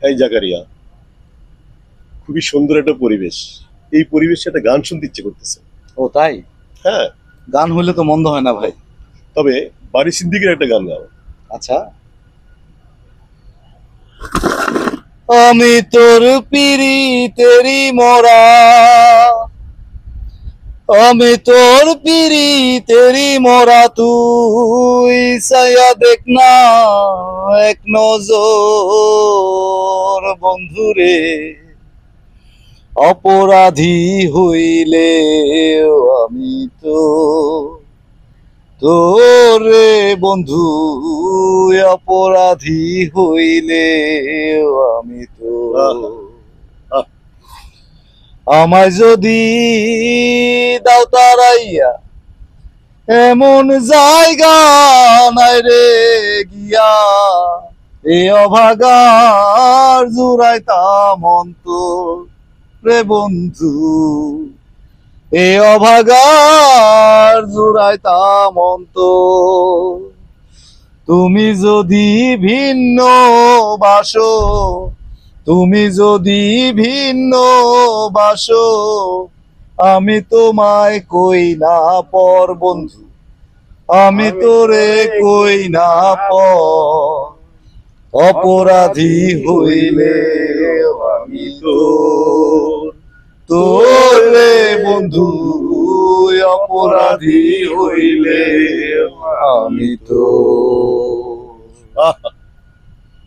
এই জাকারিয়া, খুবই সুন্দর একটা পরিবেশ। এই পরিবেশে একটা গান শুনতে ইচ্ছে করতেছে। ও তাই? হ্যাঁ, গান হইলে তো মন্দ হয় না ভাই। তবে বারি সিদ্দিকের একটা গান গাও। আচ্ছা, আমি তোর পিরিতেরি মরা, আমি তোর পিরিতেরি মরা, তুই সায়া দেখ না এক নজর বন্ধুরে, অপরাধী হইলে আমি তো তোরে বন্ধু, অপরাধী হইলে আমি তো, আহ, আহ, আমায় যদি দাও তারাইয়া, এমন জায়গা নাই রে গিয়া, এ অভাগার জুড়াইতাম অন্তর রে বন্ধু, এ অভাগার জুড়াইতাম অন্তর। তুমি যদি ভিন্ন বাসো, তুমি যদি ভিন্ন বাসো, আমি তোমায় কই না পর বন্ধু, আমি তোরে কই না পর, অপরাধী হইলে আমি তোর, তোরে বন্ধু, অপরাধী হইলে আমি তোর। আহ